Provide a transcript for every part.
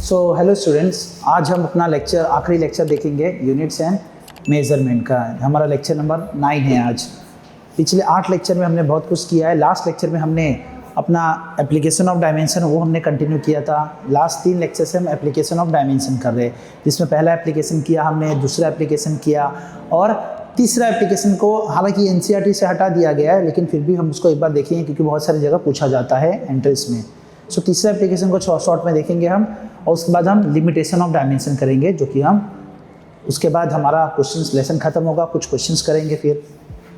Hello students, आज हम अपना आखिरी लेक्चर देखेंगे यूनिट्स एंड मेजरमेंट का। हमारा लेक्चर नंबर 9 है आज। पिछले 8 लेक्चर में हमने बहुत कुछ किया है। लास्ट लेक्चर में हमने अपना एप्लीकेशन ऑफ डायमेंशन वो हमने कंटिन्यू किया था। लास्ट 3 लेक्चर से हम एप्लीकेशन ऑफ डायमेंशन कर रहे हैं, जिसमें पहला एप्लीकेशन किया हमने, दूसरा एप्लीकेशन किया और तीसरा एप्लीकेशन को हालांकि एनसीईआरटी से हटा दिया गया है, लेकिन फिर भी हम उसको एक बार देखेंगे क्योंकि बहुत सारी जगह पूछा जाता है एंट्रेंस में। तीसरा एप्लीकेशन को शॉर्ट में देखेंगे हम, और उसके बाद हम लिमिटेशन ऑफ डायमेंशन करेंगे, जो कि हम उसके बाद हमारा क्वेश्चंस लेसन खत्म होगा, कुछ क्वेश्चंस करेंगे फिर।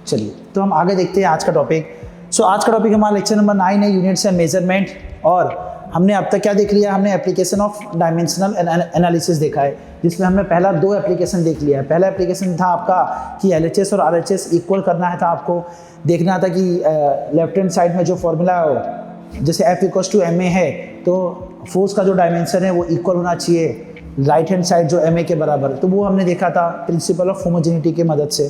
चलिए तो हम आगे देखते हैं आज का टॉपिक। आज का टॉपिक हमारा लेक्चर नंबर 9 है, यूनिट्स एंड मेजरमेंट। और हमने अब तक क्या देख लिया, हमने एप्लीकेशन ऑफ डायमेंशनल एनालिसिस देखा है, जिसमें हमने पहला 2 एप्लीकेशन देख लिया है। पहला एप्लीकेशन था आपका कि एलएचएस और आरएचएस इक्वल करना है था, आपको देखना था कि लेफ्ट हैंड साइड में जो फॉर्मूला जैसे F = ma है, तो फोर्स का जो डायमेंशन है वो इक्वल होना चाहिए राइट हैंड साइड जो ma के बराबर। तो वो हमने देखा था प्रिंसिपल ऑफ होमोजेनिटी की मदद से।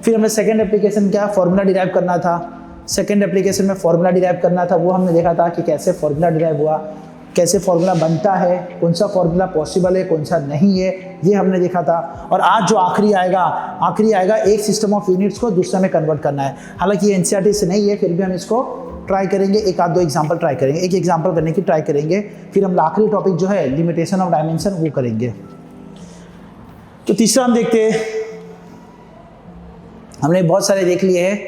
फिर हमें सेकंड एप्लीकेशन क्या फॉर्मूला डिराइव करना था। सेकंड एप्लीकेशन में फॉर्मूला डिराइव करना था, वो हमने देखा था कि कैसे फॉर्मूला डिराइव हुआ, कैसे फॉर्मूला बनता है, कौन सा फॉर्मूला पॉसिबल है, कौन सा नहीं है, ये हमने देखा था। और आज जो आखिरी आएगा एक सिस्टम ऑफ यूनिट्स को दूसरे में कन्वर्ट करना है। हालांकि एनसीईआरटी से नहीं है, फिर भी हम इसको ट्राई करेंगे, एक आध 2 एग्जाम्पल ट्राई करेंगे, एक एग्जाम्पल करने की ट्राई करेंगे। फिर हम आखिरी टॉपिक जो है लिमिटेशन ऑफ डायमेंशन वो करेंगे। तो तीसरा हम देखते हैं, हमने बहुत सारे देख लिए हैं,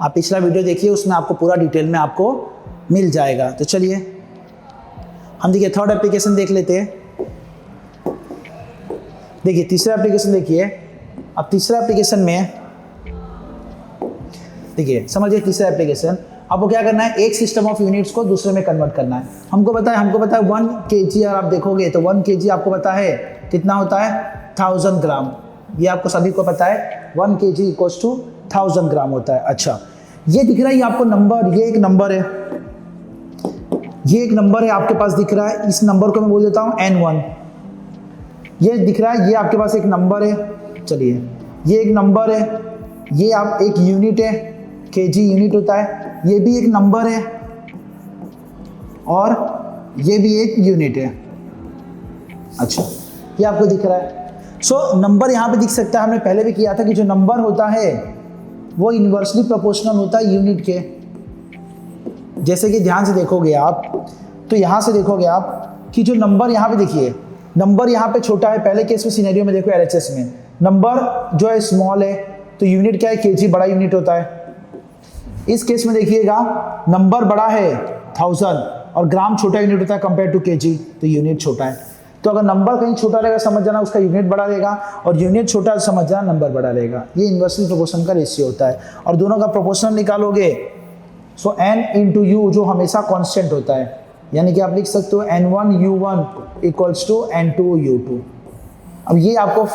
आप पिछला वीडियो देखिए, उसमें आपको पूरा डिटेल में आपको मिल जाएगा। तो चलिए हम देखिए थर्ड एप्लीकेशन देख लेते हैं। देखिए तीसरा एप्लीकेशन देखिए। अब तीसरा एप्लीकेशन में देखिए समझिए, तीसरा एप्लीकेशन आपको क्या करना है, एक सिस्टम ऑफ यूनिट्स को दूसरे में कन्वर्ट करना है। हमको पता है 1 kg, अगर आप देखोगे तो 1 kg आपको पता है कितना होता है 1000 ग्राम। ये आपको सभी को पता है 1 kg = 1000 ग्राम होता है। अच्छा, ये दिख रहा है, ये आपको नंबर, ये एक नंबर है, ये एक नंबर है आपके पास दिख रहा है। इस नंबर को मैं बोल देता हूँ N1। ये दिख रहा है, ये आपके पास एक नंबर है। चलिए ये एक नंबर है, ये आप एक यूनिट है, kg यूनिट होता है। ये भी एक नंबर है और ये भी एक यूनिट है। अच्छा, ये आपको दिख रहा है। नंबर यहाँ पे दिख सकता है। हमने पहले भी किया था कि जो नंबर होता है वो इन्वर्सली प्रोपोर्शनल होता है यूनिट के। जैसे कि ध्यान से देखोगे आप, तो यहाँ से देखोगे आप कि जो नंबर यहाँ पे देखिए, नंबर यहाँ पे छोटा है। पहले केस में सिनेरियो में देखो एलएचएस में नंबर जो है स्मॉल है, तो यूनिट क्या है, kg बड़ा यूनिट होता है। इस केस में देखिएगा नंबर बड़ा है 1000 और ग्राम छोटा यूनिट होता है कंपेयर टू kg, तो यूनिट छोटा है। तो अगर नंबर कहीं छोटा रहेगा समझ जाना उसका यूनिट बड़ा रहेगा, और यूनिट छोटा समझ जाना नंबर बड़ा रहेगा। ये इन्वर्सली प्रोपोर्शन का रेशियो होता है। और दोनों का प्रोपोर्शनल निकालोगे n × u जो हमेशा कांस्टेंट होता है, यानी कि आप लिख सकते हो N1 U1 = N2 U2। अब ये आपको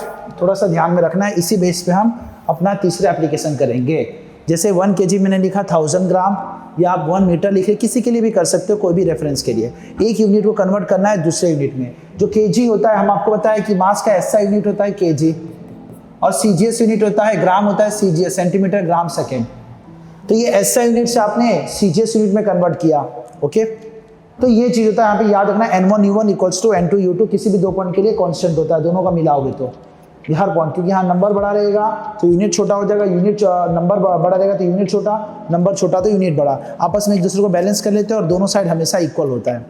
थोड़ा सा ध्यान में रखना है। इसी बेस पे हम अपना तीसरा एप्लीकेशन करेंगे। जैसे 1 kg मैंने लिखा 1000 ग्राम, या आप 1 मीटर लिखे, किसी के लिए भी कर सकते हो, कोई भी रेफरेंस के लिए। एक यूनिट को कन्वर्ट करना है दूसरे यूनिट में। जो kg होता है, हम आपको बताया कि मास का SI यूनिट होता है kg, और CGS यूनिट होता है, ग्राम होता है CGS, सेंटीमीटर ग्राम सेकेंड। तो ये SI यूनिट से आपने CGS यूनिट में कन्वर्ट किया। ओके, तो ये चीज होता है, यहाँ पे याद रखना N1 U1 = N2 U2। किसी भी 2 पॉइंट के लिए कांस्टेंट होता है, दोनों का मिलाओगे तो हर पॉइंट, क्योंकि यहाँ नंबर बड़ा रहेगा तो यूनिट छोटा हो जाएगा, यूनिट नंबर बड़ा रहेगा तो यूनिट छोटा, नंबर छोटा तो यूनिट बड़ा। आपस में एक दूसरे को बैलेंस कर लेते हैं और दोनों साइड हमेशा इक्वल होता है।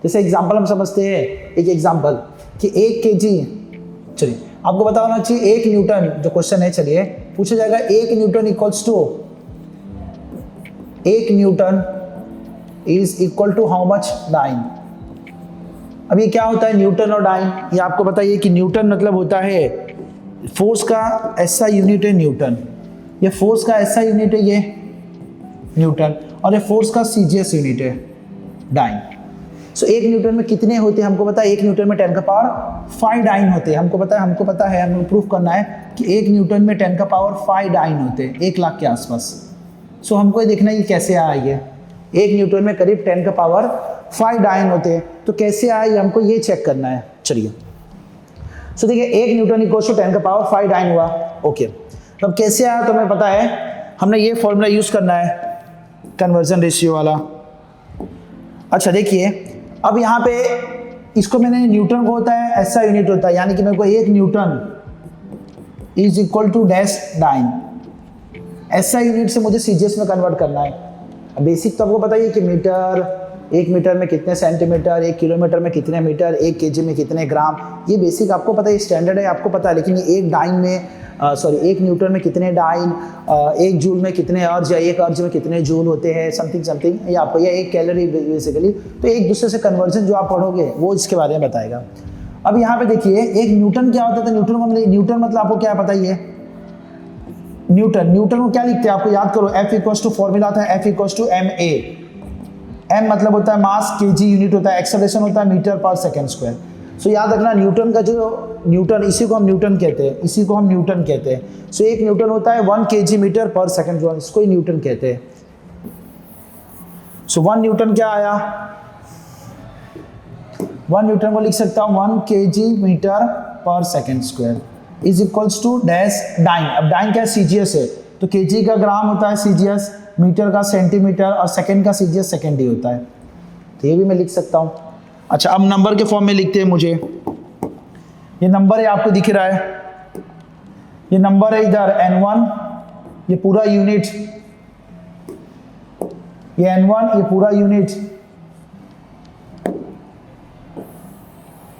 जैसे एग्जांपल हम समझते हैं, एक एग्जांपल कि 1 kg, चलिए आपको पता होना चाहिए 1 न्यूटन, जो क्वेश्चन है चलिए पूछा जाएगा 1 न्यूटन = हाउ मच, डाइन। अब ये क्या होता है न्यूटन और डाइन, ये आपको बताइए कि न्यूटन मतलब होता है फोर्स का SI यूनिट है न्यूटन, ये फोर्स का SI यूनिट है ये न्यूटन, और ये फोर्स का CGS यूनिट है डाइन। 1 न्यूटन में कितने होते हैं हमको पता है, 1 न्यूटन में 10⁵ डाइन होते हैं। हमको पता है हमें प्रूफ करना है कि 1 न्यूटन में 10⁵ डाइन होते हैं, 1 लाख के आसपास। हमको ये देखना है कि कैसे आया ये 1 न्यूटन में करीब 10⁵ डाइन होते हैं, तो कैसे आया हमको ये चेक करना है। चलिए देखिए 1 न्यूटन = 10⁵ डाइन हुआ। ओके, तो अब कैसे आया तो हमें पता है, हमने ये फॉर्मूला यूज करना है कन्वर्जन रेशियो वाला। अच्छा देखिए, अब यहाँ पे इसको मैंने न्यूटन को होता है ऐसा यूनिट होता है, यानी कि मेरे को 1 newton is equal to dash dyne, ऐसा यूनिट से मुझे सीजीएस में कन्वर्ट करना है। बेसिक तो आपको पता ही है कि मीटर, 1 मीटर में कितने सेंटीमीटर, 1 किलोमीटर में कितने मीटर, 1 केजी में कितने ग्राम, ये बेसिक आपको पता है, स्टैंडर्ड है, आपको पता है। लेकिन ये 1 डाइन में 1 न्यूटन में कितने डाइन, 1 जूल में कितने अर्ज या 1 अर्ज में कितने जूल होते हैं, समथिंग ये आपको, या 1 कैलोरी बेसिकली। तो एक दूसरे से कन्वर्जन जो आप पढ़ोगे वो इसके बारे में बताएगा। अब यहाँ पे देखिए 1 न्यूटन क्या होता है, तो न्यूटन को न्यूटन मतलब आपको क्या पता ही है, न्यूटन को क्या लिखते हैं आपको याद करो, F इक्वल टू फॉर्मूला था F equal to ma, m मतलब होता है मास, kg यूनिट होता है, एक्सेलरेशन होता है मीटर पर सेकंड स्क्वायर। सो याद रखना न्यूटन का जो न्यूटन, इसी को हम न्यूटन कहते हैं, इसी को हम न्यूटन कहते हैं। सो 1 न्यूटन होता है 1 kg मीटर पर सेकंड, जो इसको ही न्यूटन कहते हैं। सो 1 न्यूटन क्या आया, 1 न्यूटन को लिख सकता हूँ 1 kg मीटर पर second square is equals to dash dyne. अब डाइन क्या है, सीजीएस है, तो केजी का ग्राम होता है सीजीएस, मीटर का सेंटीमीटर, और सेकंड का सीजीएस सेकंड ही होता है। तो ये भी मैं लिख सकता हूँ। अच्छा, अब नंबर के फॉर्म में लिखते हैं मुझे, ये नंबर है आपको दिख रहा है, ये नंबर है इधर n1, ये पूरा यूनिट, ये n1, ये पूरा यूनिट,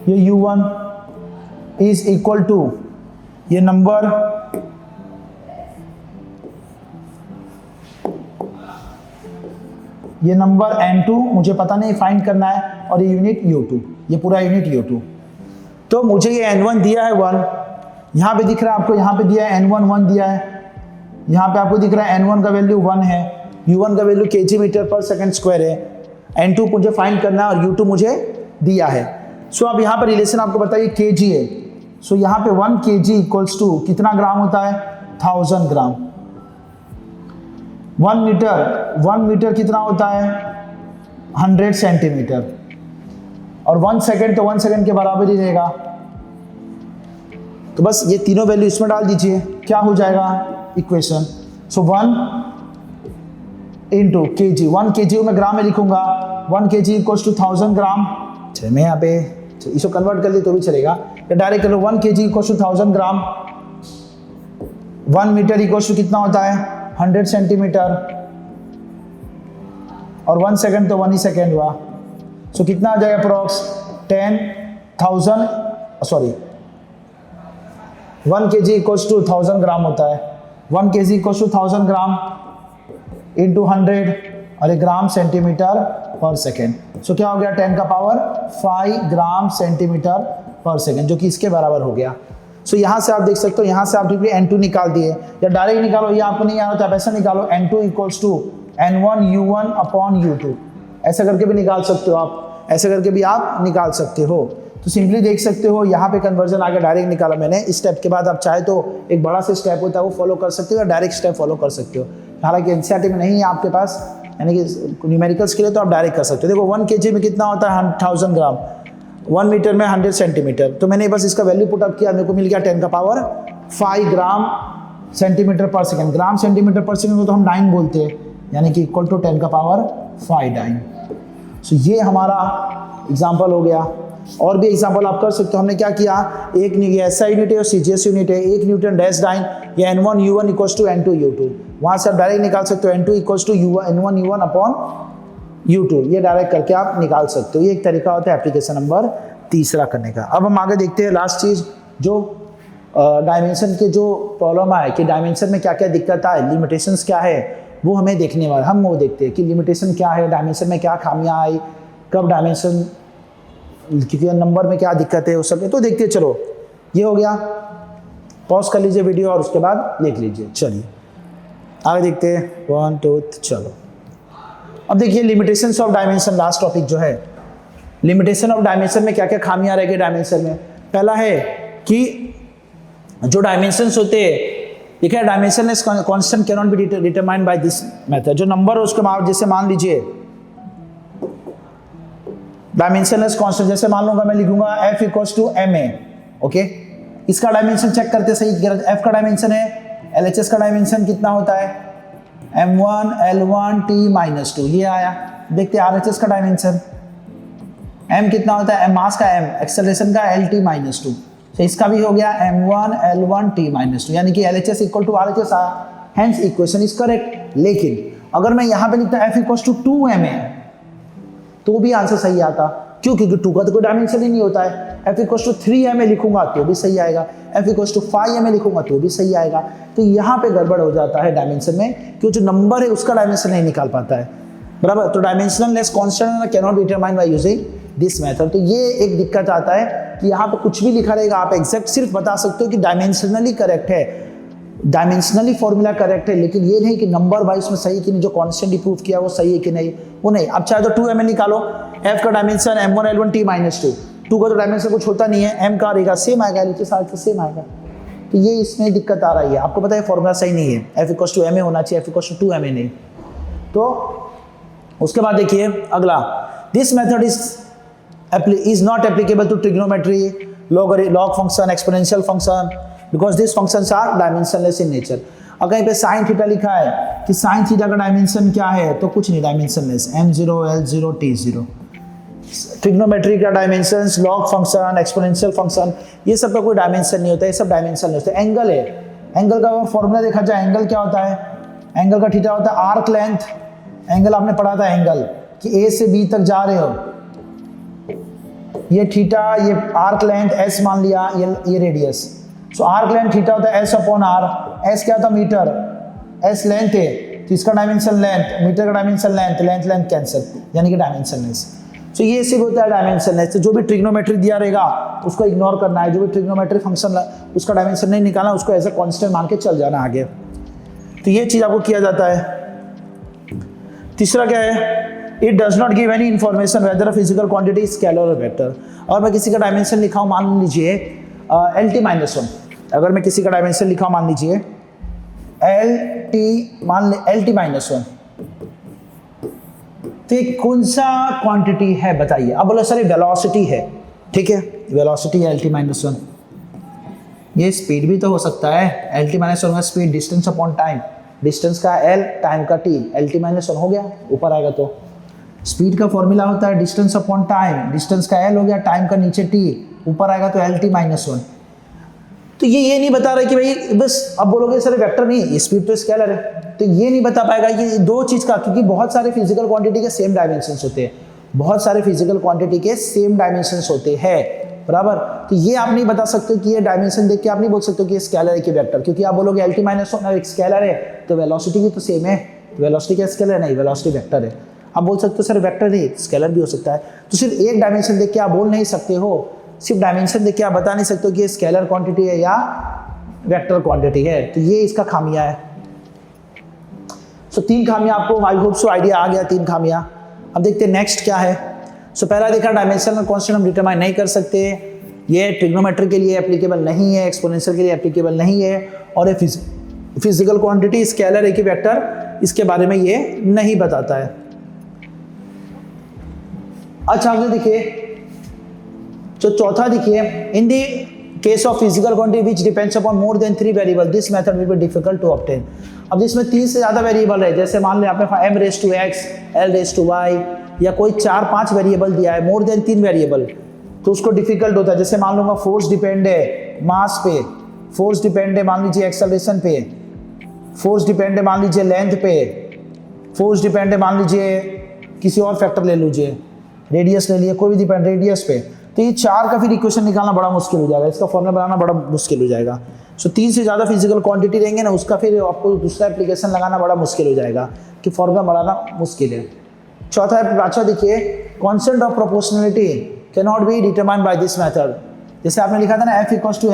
ये u1 इज इक्वल टू ये नंबर n2 मुझे पता नहीं फाइंड करना है, और ये यूनिट u2, ये पूरा यूनिट u2। तो मुझे ये n1 दिया है 1, यहाँ पे दिख रहा है आपको, यहाँ पे दिया है n1 1 दिया है, यहाँ पे आपको दिख रहा है n1 का वैल्यू 1 है, u1 का वैल्यू kg मीटर पर सेकंड स्क्वायर है, n2 मुझे फाइंड करना है और u2 मुझे दिया है। सो अब यहाँ पर रिलेशन आपको बताइए kg है, सो यहाँ पे 1 kg इक्वल्स टू कितना ग्राम होता है, 1000 ग्राम। 1 मीटर कितना होता है, 100 सेंटीमीटर, और 1 सेकेंड तो 1 सेकेंड के बराबर ही रहेगा। तो बस ये तीनों वैल्यू इसमें डाल दीजिए, क्या हो जाएगा इक्वेशन। सो 1 इंटू के जी, 1 kg में ग्राम में लिखूंगा, 1 kg इक्वल्स टू 1000 ग्राम। चलिए मैं यहाँ पे इसको कन्वर्ट कर ली तो भी चलेगा, या डायरेक्ट कर लो, 1 kg equals to 1000 gram. 1 meter equals to कितना होता है, 100 सेंटीमीटर, और 1 सेकेंड तो 1 ही सेकेंड हुआ। सो कितना आ जाएगा approx 10,000, sorry 1 kg equals to 1000 gram होता है, 1 kg equals to 1000 gram into 100, और 1 ग्राम सेंटीमीटर पर सेकेंड। सो क्या हो गया, 10 का पावर 5 ग्राम सेंटीमीटर पर सेकेंड, जो कि इसके बराबर हो गया। सो यहाँ से आप देख सकते हो, यहाँ से आप n2 निकाल दिए, या डायरेक्ट निकालो, ये आपको नहीं आ रहा तो आप ऐसा निकालो, n2 equals to n1 u1 upon u2, ऐसा करके भी निकाल सकते हो आप, ऐसे करके भी आप निकाल सकते हो। तो सिंपली देख सकते हो यहाँ पे कन्वर्जन आगे डायरेक्ट निकाला मैंने। इस स्टेप के बाद आप चाहे तो एक बड़ा सा स्टेप होता है वो फॉलो कर सकते हो, या डायरेक्ट स्टेप फॉलो कर सकते हो। हालांकि एनसीईआरटी में नहीं है आपके पास, यानी कि न्यूमेरिकल्स के लिए तो आप डायरेक्ट कर सकते हो। देखो 1 kg में कितना होता है, 1000 ग्राम, 1 मीटर में 100 सेंटीमीटर। तो मैंने बस इसका वैल्यू पुट अप किया, मेरे को मिल गया 10 का पावर 5 ग्राम सेंटीमीटर पर सेकेंड। ग्राम सेंटीमीटर पर सेकेंड को तो हम डाइन बोलते हैं, यानी कि इक्वल टू 10 का पावर 5 डाइन। सो ये हमारा एग्जाम्पल हो गया। और भी एग्जाम्पल आप कर सकते हो। हमने क्या किया, एक ऐसा यूनिट है और सीजीएस यूनिट है, 1 न्यूटन डैश डाइन, या n1 u1 equals to n2 u2, वहाँ से आप डायरेक्ट निकाल सकते हो n2 equals to n1 u1 upon u2, ये डायरेक्ट करके आप निकाल सकते हो। ये एक तरीका होता है एप्लीकेशन नंबर 3 करने का। अब हम आगे देखते हैं लास्ट चीज़, जो डायमेंशन के जो प्रॉब्लम आए कि डायमेंशन में क्या क्या दिक्कत आए, लिमिटेशंस क्या है, वो हमें देखने वाले, हम वो देखते हैं कि लिमिटेशन क्या है, डायमेंशन में क्या खामियां आई, कब डायमेंशन, क्योंकि नंबर में क्या दिक्कत है, वो सब तो देखते हैं। चलो ये हो गया, पॉज कर लीजिए वीडियो और उसके बाद देख लीजिए। चलिए आगे देखते हैं, 1 2 चलो। अब देखिए limitations of dimension, last topic जो है लिमिटेशन ऑफ डायमेंशन में क्या क्या खामियां रहेगी डायमेंशन में। पहला है कि जो डायमेंशंस होते हैं, ठीक है, dimension is constant can not be determined by this method. जो नंबर है उसके जैसे मान लीजिए डायमेंशन इज कांस्टेंट, जैसे मान लूंगा मैं लिखूंगा f equals to ma, okay. इसका डायमेंशन चेक करते सही, f का डायमेंशन है, LHS का डायमेंशन कितना होता है, m1 l1 t -2, ये आया। देखते हैं RHS का डायमेंशन, m कितना होता है, मास का m, एक्सेलरेशन का LT-2, तो इसका भी हो गया m1 L1 T-2, यानी कि LHS इक्वल टू RHS आया, हेंस इक्वेशन इज करेक्ट। लेकिन अगर मैं यहाँ पे लिखता F इक्वल टू 2ma तो भी आंसर सही आता, क्यों? क्योंकि 2 का तो कोई डायमेंशन ही नहीं होता है। F इक्वल टू 3ma लिखूंगा तो भी सही आएगा, F इक्वल टू 5ma लिखूंगा तो भी सही आएगा। तो यहाँ पे गड़बड़ हो जाता है डायमेंशन में, क्योंकि जो नंबर है उसका डायमेंशन नहीं निकाल पाता है, बराबर। तो dimensional less constant can not be determined by using this method. तो ये एक दिक्कत आता है कि यहाँ पे कुछ भी लिखा रहेगा, आप एग्जैक्ट सिर्फ बता सकते हो कि डायमेंशनली करेक्ट है, डायमेंशनली फॉर्मूला करेक्ट है, लेकिन ये नहीं कि नंबर वाइज में सही कि नहीं, जो कांस्टेंट प्रूव किया वो सही है कि नहीं, वो नहीं। अब चाहे तो 2ma निकालो, f का डायमेंशन m1 L1 T-2, 2 का तो डायमेंशन कुछ होता नहीं है, m का रहेगा सेम आएगा, LHS सेम आएगा। तो ये इसमें दिक्कत आ रही है, आपको पता है फॉर्मूला सही नहीं है, f इक्वल टू ma होना चाहिए, f इक्वल टू 2ma नहीं। तो उसके बाद देखिए अगला, this method is not applicable to trigonometry, log function, exponential function, because these functions are dimensionless in nature। और कहीं पे sin थीटा लिखा है कि sin थीटा का डायमेंशन क्या है, तो कुछ नहीं, dimensionless, m0 L0 T0। Trigonometry का dimension, log function, exponential function, ये सब का कोई डायमेंशन नहीं होता है, ये सब डायमेंशन होता है। एंगल है, एंगल का अगर फॉर्मूला देखा जाए, एंगल क्या होता है, एंगल का थीटा होता है आर्क लेंथ। एंगल आपने पढ़ा था एंगल कि A से B तक जा रहे हो, ये थीटा, ये आर्क लेंथ S मान लिया, ये रेडियस। सो आर्क लेंथ थीटा होता है S अपॉन R। S क्या होता है, मीटर, S लेंथ है तो इसका डायमेंशन लेंथ, मीटर का dimension length, length length cancel, यानी कि डायमेंशनलेस। सो ये सिर्फ होता है डायमेंशनलेस। तो जो भी ट्रिग्नोमेट्री दिया रहेगा उसको इग्नोर करना है, जो भी ट्रिग्नोमेट्री फंक्शन उसका डायमेंशन नहीं निकालना, उसको एज अ कांस्टेंट मान के चल जाना आगे। तो ये चीज़ आपको किया जाता है। तीसरा क्या है, it does not give any information weather a physical quantity scalar और वेक्टर। और मैं किसी का डायमेंशन लिखा हूँ, मान लीजिए LT-1, अगर मैं किसी का डायमेंशन लिखा हूँ, मान लीजिए LT-1, तो कौन सा क्वांटिटी है बताइए। अब बोलो सर वेलोसिटी है, ठीक है, वेलोसिटी है LT-1। ये स्पीड भी तो हो सकता है, LT-1 का speed distance upon time, distance का L, टाइम का T, LT-1 हो गया, ऊपर आएगा तो स्पीड का फॉर्मूला होता है डिस्टेंस अपॉन टाइम, डिस्टेंस का L हो गया, टाइम का नीचे T, ऊपर आएगा तो LT-1। तो ये नहीं बता रहा कि भाई बस, अब बोलोगे सर वेक्टर नहीं, ये स्पीड तो स्केलर है, तो ये नहीं बता पाएगा कि दो चीज़ का, क्योंकि बहुत सारे फिजिकल क्वांटिटी के सेम डायमेंशंस होते हैं, बहुत सारे फिजिकल क्वांटिटी के सेम डायमेंशंस होते हैं, बराबर। तो ये आप नहीं बता सकते कि ये डायमेंशन देख के आप नहीं बोल सकते कि ये स्केलर है कि वेक्टर, क्योंकि आप बोलोगे LT-1 एक स्केलर है तो वेलोसिटी भी तो सेम है, वेलोसिटी क्या स्केलर नहीं, वेलोसिटी वेक्टर है। आप बोल सकते हो सर वेक्टर नहीं, स्केलर भी हो सकता है। तो सिर्फ एक डायमेंशन देख के आप बोल नहीं सकते हो, सिर्फ डायमेंशन देख के आप बता नहीं सकते हो कि ये स्केलर क्वांटिटी है या वेक्टर क्वांटिटी है। तो ये इसका खामियां है। सो 3 खामियां आपको, आई होप सो आइडिया आ गया 3 खामियां। अब देखते हैं नेक्स्ट क्या है। सो पहला देखा डायमेंशनल कांस्टेंट हम डिटरमाइन नहीं कर सकते, ये ट्रिग्नोमेट्री के लिए एप्लीकेबल नहीं है, एक्सपोनेंशियल के लिए एप्लीकेबल नहीं है, और ये फिजिकल क्वांटिटी स्केलर है कि वेक्टर, इसके बारे में ये नहीं बताता है। अच्छा आगे देखिए, जो चौथा देखिए, in the case of physical quantity which depends upon more than 3 variable this method will be difficult to obtain. अब जिसमें 3 से ज़्यादा वेरिएबल है, जैसे मान लें आपने m⁻x, l⁻y या कोई 4-5 वेरिएबल दिया है, मोर देन 3 वेरिएबल, तो उसको डिफिकल्ट होता है। जैसे मान लूँगा फोर्स डिपेंड है मास पे, फोर्स डिपेंड है मान लीजिए एक्सेलरेशन पे, फोर्स डिपेंड है मान लीजिए लेंथ पे, फोर्स डिपेंड है मान लीजिए किसी और फैक्टर ले लीजिए, रेडियस ले लिए, कोई भी डिपेंड रेडियस पे, तो ये 4 का फिर इक्वेशन निकालना बड़ा मुश्किल हो जाएगा, इसका फॉर्मूला बनाना बड़ा मुश्किल हो जाएगा। सो 3 से ज़्यादा फिजिकल क्वांटिटी रहेंगे ना, उसका फिर आपको दूसरा एप्लीकेशन लगाना बड़ा मुश्किल हो जाएगा कि फॉर्मूला बनाना मुश्किल है। चौथा पाँचवा देखिए, concept of proportionality can not be determined by this method. जैसे आपने लिखा था ना F equals to ma,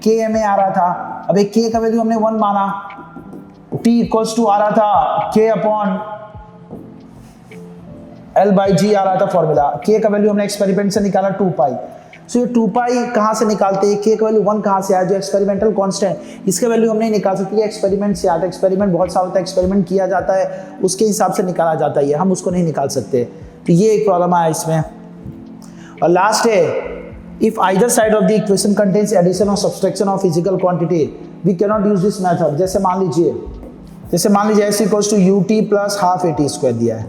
K आ रहा था, अब एक K का वैल्यू हमने 1 माना, T इक्वल्स टू आ रहा था K अपॉन L/G आ रहा था फॉर्मूला, K का वैल्यू हमने एक्सपेरिमेंट से निकाला 2π। सो ये 2π कहाँ से निकालते हैं, K का वैल्यू 1 कहाँ से आया, जो एक्सपेरिमेंटल कांस्टेंट, इसका वैल्यू हम नहीं निकाल सकते, एक्सपेरिमेंट से आता है, एक्सपेरिमेंट बहुत सारा होता है, एक्सपेरिमेंट किया जाता है, उसके हिसाब से निकाला जाता है, हम उसको नहीं निकाल सकते। तो ये एक प्रॉब्लम आया इसमें। और लास्ट है, if either side of the equation contains addition और subtraction of physical quantity we can not use this method. जैसे मान लीजिए S equals to ut plus half at square दिया है,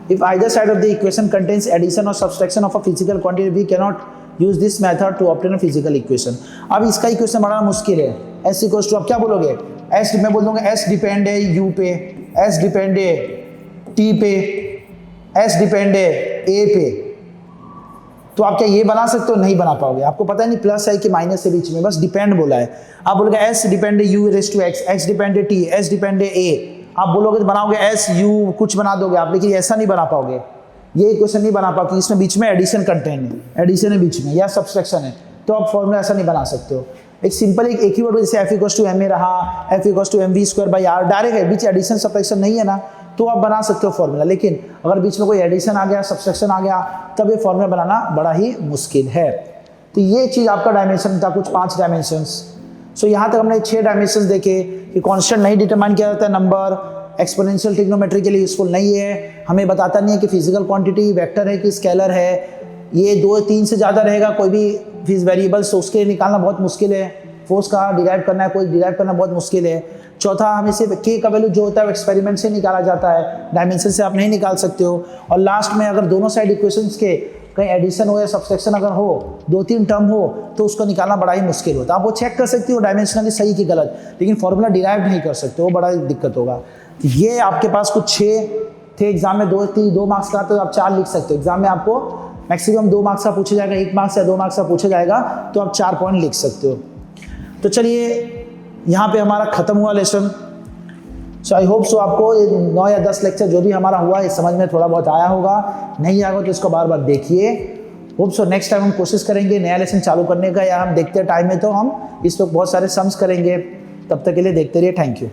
If either side of the equation contains addition or subtraction of a physical quantity, we cannot use this method to obtain a physical equation. अब इसका equation बड़ा मुश्किल है. S equals to, अब क्या बोलोगे? S मैं बोल दूंगा S डिपेंड है U पे, S डिपेंड है T पे, S डिपेंड है A पे. तो आप क्या ये बना सकते हो? नहीं बना पाओगे. आपको पता नहीं प्लस है कि माइनस है बीच में, बस डिपेंड बोला है. आप बोलोगे S डिपेंड है U raise to X, X depend है T, S डिपेंड है A. आप बोलोगे तो बनाओगे S U कुछ बना दोगे आप, लेकिन ऐसा नहीं बना पाओगे. ये इक्वेशन नहीं बना पाओगे, इसमें बीच में एडिशन कंटेन है, एडिशन है बीच में या सब्सट्रैक्शन है, तो आप फॉर्मूला ऐसा नहीं बना सकते हो. एक सिंपल एक ही वर्ड जैसे F equals to M A रहा, F equals to mv square by R, direct है, बीच एडिशन सब्सट्रैक्शन नहीं है ना, तो आप बना सकते हो फॉर्मूला. लेकिन अगर बीच में कोई एडिशन आ गया, सब्सट्रैक्शन आ गया, तब ये फॉर्मूला बनाना बड़ा ही मुश्किल है. तो ये चीज़ आपका डायमेंशन था, कुछ 5 डायमेंशंस. सो यहाँ तक हमने 6 डायमेंशंस देखे कि कांस्टेंट नहीं डिटरमाइन किया जाता है, नंबर एक्सपोनेंशियल ट्रिग्नोमेट्री के लिए यूजफुल नहीं है, हमें बताता नहीं है कि फिजिकल क्वांटिटी वेक्टर है कि स्केलर है, ये 2-3 से ज़्यादा रहेगा कोई भी वेरिएबल्स, तो उसके निकालना बहुत मुश्किल है. फोर्स का डिराइव करना है, कोई डिराइव करना बहुत मुश्किल है. चौथा, हमें सिर्फ के का वैल्यू जो होता है वो एक्सपेरिमेंट से निकाला जाता है, डायमेंशन से आप नहीं निकाल सकते हो. और लास्ट में अगर दोनों साइड इक्वेशंस के कहीं एडिशन हो या सब्सट्रैक्शन अगर हो, 2-3 टर्म हो, तो उसको निकालना बड़ा ही मुश्किल होता है. आप वो चेक कर सकते हो डायमेंशनली सही कि गलत, लेकिन फॉर्मूला डिराइव नहीं कर सकते हो, बड़ा दिक्कत होगा. तो ये आपके पास कुछ 6 थे. एग्जाम में 2 मार्क्स का, तो आप 4 लिख सकते हो. एग्जाम में आपको मैक्सिमम 2 मार्क्स का पूछा जाएगा, 1 मार्क्स या 2 मार्क्स का पूछा जाएगा, तो आप 4 पॉइंट लिख सकते हो. तो चलिए यहाँ पे हमारा खत्म हुआ lesson. So I hope so आपको 9 या 10 लेक्चर जो भी हमारा हुआ ये समझ में थोड़ा बहुत आया होगा. नहीं आया तो इसको बार बार देखिए. होप सो नेक्स्ट टाइम हम कोशिश करेंगे नया लेसन चालू करने का, या हम देखते टाइम में तो हम इस वक्त बहुत सारे सम्स करेंगे. तब तक के लिए देखते रहिए. Thank you.